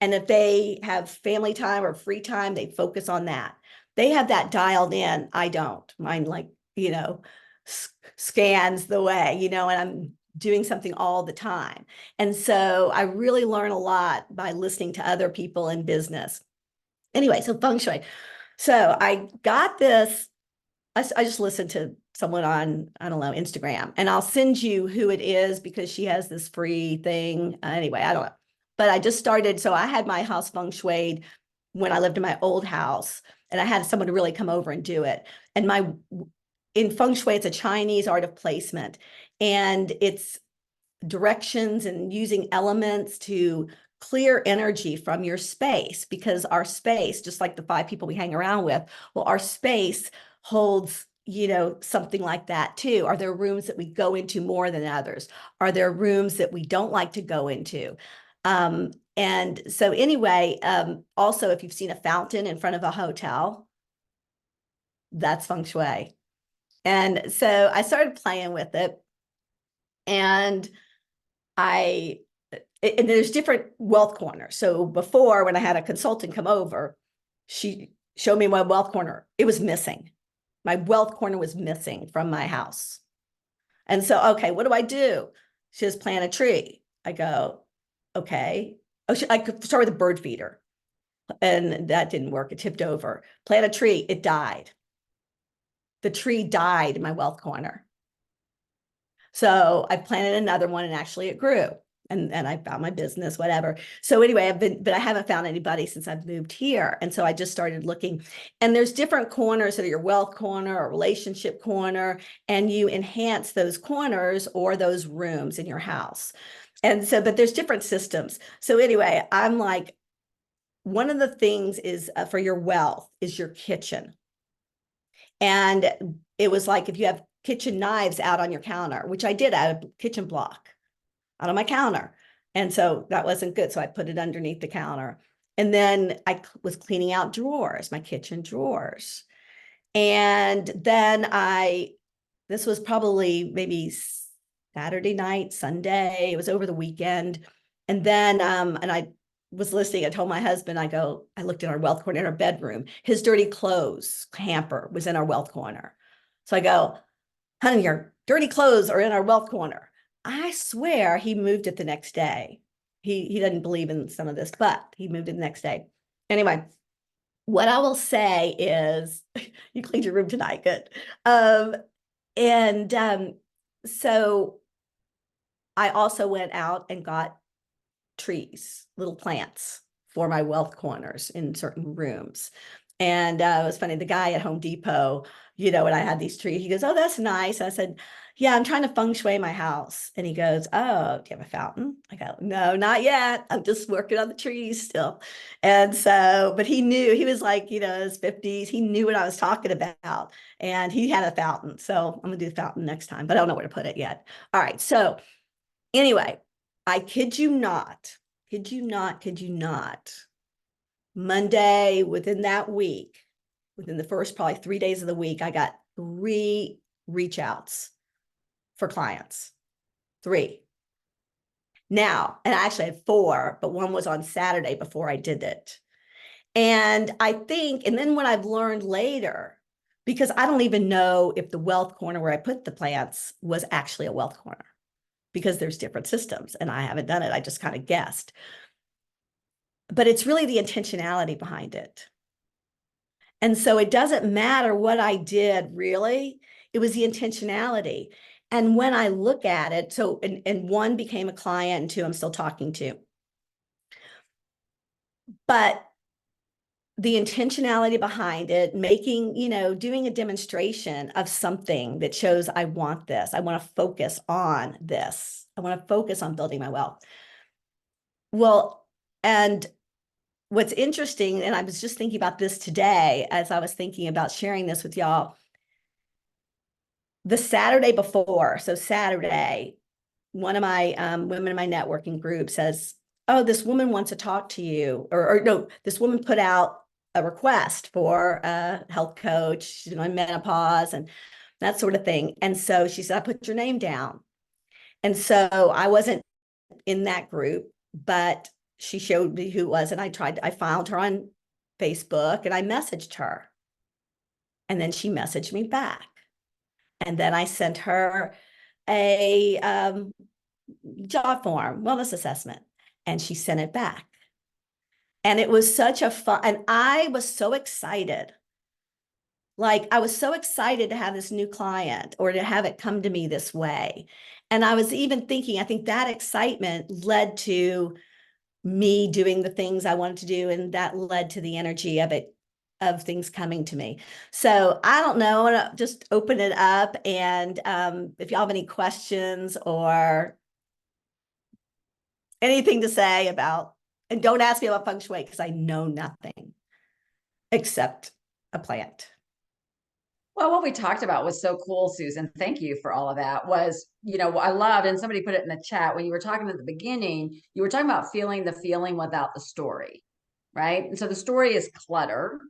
And if they have family time or free time, they focus on that. They have that dialed in. I don't. Mine scans the way, and I'm doing something all the time. And so I really learn a lot by listening to other people in business. Anyway, so feng shui. So I got this. I just listened to someone on, I don't know, Instagram, and I'll send you who it is because she has this free thing. Anyway, I don't know. But I just started. So I had my house feng shuied when I lived in my old house, and I had someone to really come over and do it. And in feng shui, it's a Chinese art of placement, and it's directions and using elements to clear energy from your space, because our space, just like the 5 people we hang around with, well, our space holds something like that too. Are there rooms that we go into more than others? Are there rooms that we don't like to go into? And so anyway, also, if you've seen a fountain in front of a hotel, that's feng shui. And so I started playing with it, and there's different wealth corners. So before, when I had a consultant come over, she showed me my wealth corner. It was missing. My wealth corner was missing from my house. And so, okay, what do I do? She says, plant a tree. I go, okay. I could start with a bird feeder, and that didn't work. It tipped over. Plant a tree. It died. The tree died in my wealth corner. So I planted another one, and actually it grew. And I found my business, whatever. So anyway, but I haven't found anybody since I've moved here. And so I just started looking, and there's different corners that are your wealth corner or relationship corner, and you enhance those corners or those rooms in your house. And so, but there's different systems. So anyway, I'm like, one of the things is for your wealth is your kitchen. And it was like, if you have kitchen knives out on your counter, which I did, I had a kitchen block out on my counter. And so that wasn't good. So I put it underneath the counter. And then I was cleaning out drawers, my kitchen drawers. And then this was probably maybe Saturday night, Sunday, it was over the weekend. And then, and I was listening, I told my husband, I looked in our wealth corner in our bedroom, his dirty clothes hamper was in our wealth corner. So I go, honey, your dirty clothes are in our wealth corner. I swear he moved it the next day. He doesn't believe in some of this, but he moved it the next day. Anyway, what I will say is, you cleaned your room tonight, good. So I also went out and got trees, little plants for my wealth corners in certain rooms. And it was funny, the guy at Home Depot, when I had these trees, he goes, oh, that's nice. I said, yeah, I'm trying to feng shui my house. And he goes, oh, do you have a fountain? I go, no, not yet. I'm just working on the trees still. And so, but he knew, he was like, his 50s. He knew what I was talking about, and he had a fountain. So I'm gonna do the fountain next time, but I don't know where to put it yet. All right. So anyway, I kid you not, Monday, within that week, within the first probably 3 days of the week, I got 3 reach outs for clients. 3. Now, and I actually had 4, but one was on Saturday before I did it. And I think, and then what I've learned later, because I don't even know if the wealth corner where I put the plants was actually a wealth corner, because there's different systems and I haven't done it. I just kind of guessed. But it's really the intentionality behind it. And so it doesn't matter what I did, really. It was the intentionality. And when I look at it, so, and 1 became a client and 2 I'm still talking to. But the intentionality behind it, making, doing a demonstration of something that shows I want this. I want to focus on this. I want to focus on building my wealth. Well, and what's interesting, and I was just thinking about this today as I was thinking about sharing this with y'all. The Saturday before, so Saturday, one of my women in my networking group says, oh, this woman wants to talk to you, or no, this woman put out a request for a health coach, she's on menopause and that sort of thing. And so she said, I put your name down. And so I wasn't in that group, but she showed me who it was, and I found her on Facebook and I messaged her. And then she messaged me back. And then I sent her a job form, wellness assessment, and she sent it back. And it was such a fun, and I was so excited. Like, I was so excited to have this new client or to have it come to me this way. And I was even thinking, I think that excitement led to me doing the things I wanted to do. And that led to the energy of it, of things coming to me. So I don't know, I want to just open it up. And if y'all have any questions or anything to say about, and don't ask me about feng shui because I know nothing except a plant. Well, what we talked about was so cool, Susan. Thank you for all of that. Was, I loved, and somebody put it in the chat when you were talking at the beginning, you were talking about feeling the feeling without the story, right? And so the story is clutter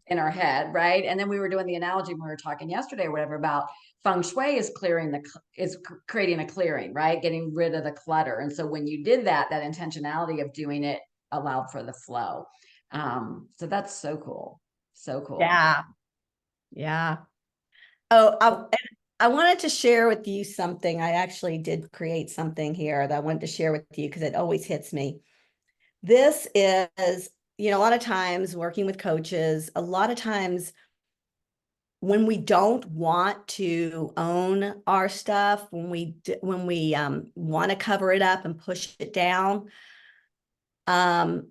in our head, right? And then we were doing the analogy when we were talking yesterday or whatever about feng shui is creating a clearing, right? Getting rid of the clutter. And so when you did that intentionality of doing it allowed for the flow. So that's so cool. So cool. Yeah. Yeah. Oh, I wanted to share with you something. I actually did create something here that I wanted to share with you because it always hits me. This is, a lot of times working with coaches, a lot of times when we don't want to own our stuff, when we want to cover it up and push it down, and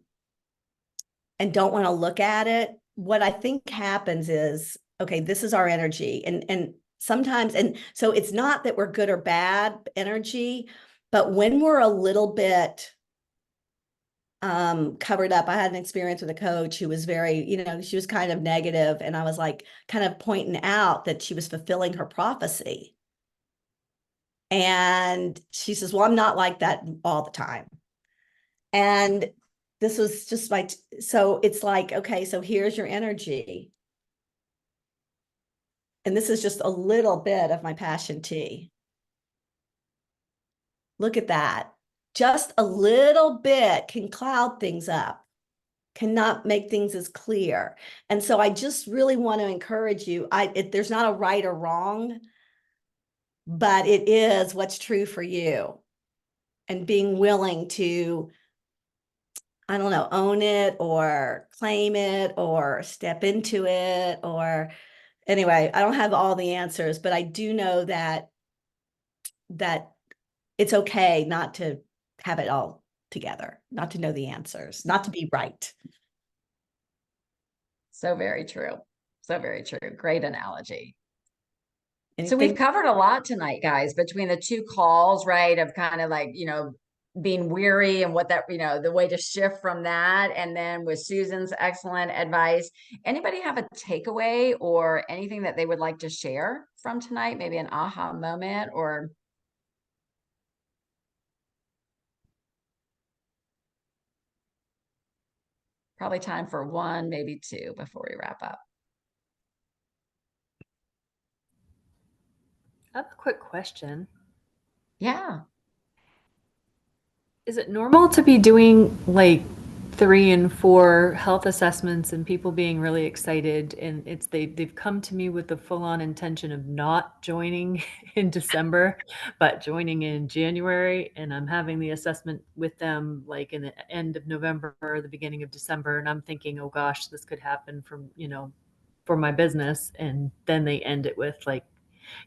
don't want to look at it, what I think happens is, okay, this is our energy. And sometimes, and so it's not that we're good or bad energy, but when we're a little bit covered up. I had an experience with a coach who was very, she was kind of negative, and I was like kind of pointing out that she was fulfilling her prophecy. And she says, well, I'm not like that all the time. And this was just like, so it's like, okay, so here's your energy. And this is just a little bit of my passion tea. Look at that. Just a little bit can cloud things up, cannot make things as clear. And so I just really want to encourage you. There's not a right or wrong, but it is what's true for you. And being willing to, I don't know, own it or claim it or step into it. Or anyway, I don't have all the answers, but I do know that it's okay not to have it all together, not to know the answers, not to be right. So very true. So very true. Great analogy. Anything? So we've covered a lot tonight, guys, between the 2 calls, right? Of kind of like, being weary and what that, the way to shift from that. And then with Susan's excellent advice, anybody have a takeaway or anything that they would like to share from tonight? Maybe an aha moment or. Probably time for one, maybe two before we wrap up. I have a quick question. Yeah. Is it normal to be doing like 3 and 4 health assessments and people being really excited, and they've come to me with the full-on intention of not joining in December, but joining in January, and I'm having the assessment with them like in the end of November or the beginning of December, and I'm thinking, oh gosh, this could happen from, for my business, and then they end it with like,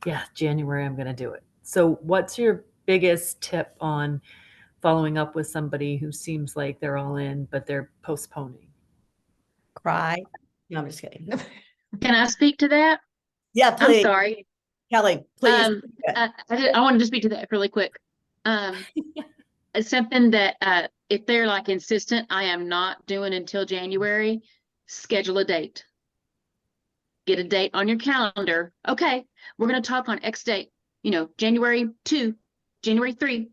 yeah, January, I'm going to do it. So what's your biggest tip on following up with somebody who seems like they're all in, but they're postponing? Cry. No, I'm just kidding. Can I speak to that? Yeah, I'm please. sorry. Kelly, please. I wanted to speak to that really quick. It's something that if they're like insistent, I am not doing until January, schedule a date. Get a date on your calendar. Okay, we're going to talk on X date, January 2, January 3,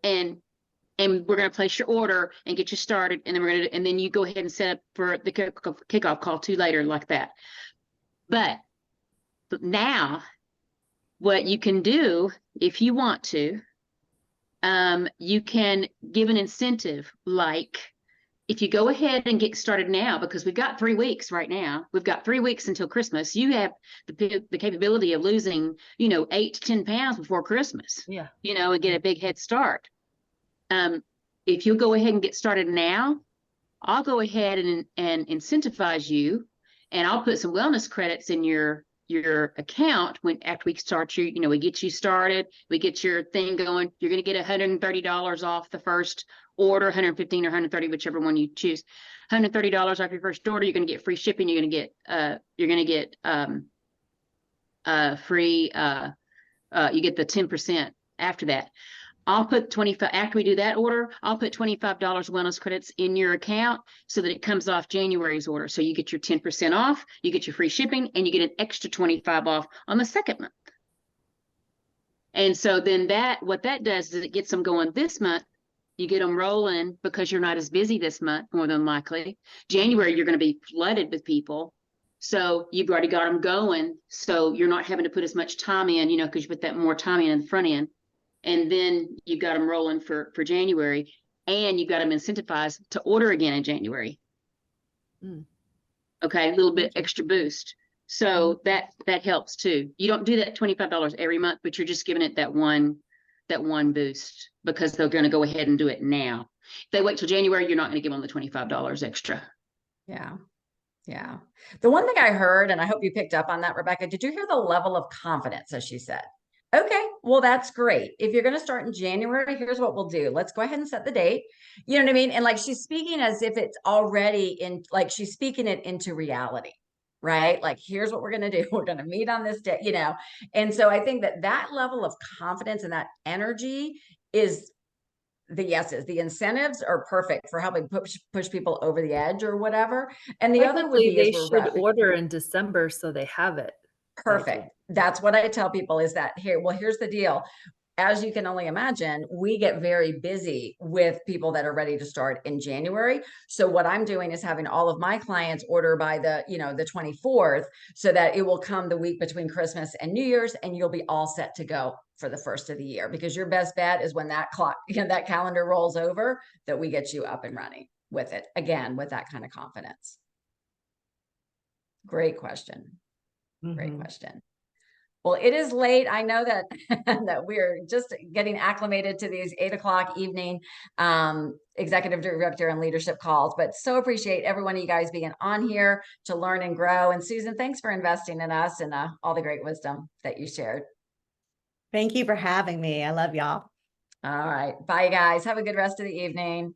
and we're going to place your order and get you started. And then and then you go ahead and set up for the kickoff call too later like that. But now what you can do if you want to, you can give an incentive, like if you go ahead and get started now, because we've got 3 weeks right now, we've got 3 weeks until Christmas. You have the capability of losing, 8 to 10 pounds before Christmas, Yeah. And get a big head start. If you go ahead and get started now, I'll go ahead and incentivize you, and I'll put some wellness credits in your account after we start we get you started, we get your thing going. You're going to get $130 off the first order, 115 or 130, whichever one you choose. $130 off your first order. You're going to get free shipping. You're going to get free. You get the 10% after that. I'll put 25 after we do that order. I'll put $25 wellness credits in your account so that it comes off January's order. So you get your 10% off, you get your free shipping, and you get an extra 25 off on the second month. And so then what that does is it gets them going this month. You get them rolling because you're not as busy this month, more than likely. January, you're going to be flooded with people. So you've already got them going. So you're not having to put as much time in, because you put that more time in the front end. And then you got them rolling for January, and you got them incentivized to order again in January. Okay, a little bit extra boost. So that helps too. You don't do that $25 every month, but you're just giving it that one boost because they're going to go ahead and do it now. If they wait till January, you're not going to give them the $25 extra. Yeah. Yeah. The one thing I heard, and I hope you picked up on that, Rebecca, did you hear the level of confidence, as she said? Okay, well, that's great. If you're going to start in January, here's what we'll do. Let's go ahead and set the date. You know what I mean? And like she's speaking as if it's already she's speaking it into reality, right? Like, here's what we're going to do. We're going to meet on this day, And so I think that level of confidence and that energy is the yeses. The incentives are perfect for helping push people over the edge or whatever. And the other would be they should order in December so they have it. Perfect. That's what I tell people is that here's the deal. As you can only imagine, we get very busy with people that are ready to start in January. So what I'm doing is having all of my clients order by the 24th so that it will come the week between Christmas and New Year's, and you'll be all set to go for the first of the year, because your best bet is when that clock, that calendar rolls over, that we get you up and running with it again, with that kind of confidence. Great question. Great question. Well, it is late. I know that that we're just getting acclimated to these 8 o'clock evening executive director and leadership calls, but so appreciate every one of you guys being on here to learn and grow. And Susan, thanks for investing in us and all the great wisdom that you shared. Thank you for having me. I love y'all. All right. Bye, guys. Have a good rest of the evening.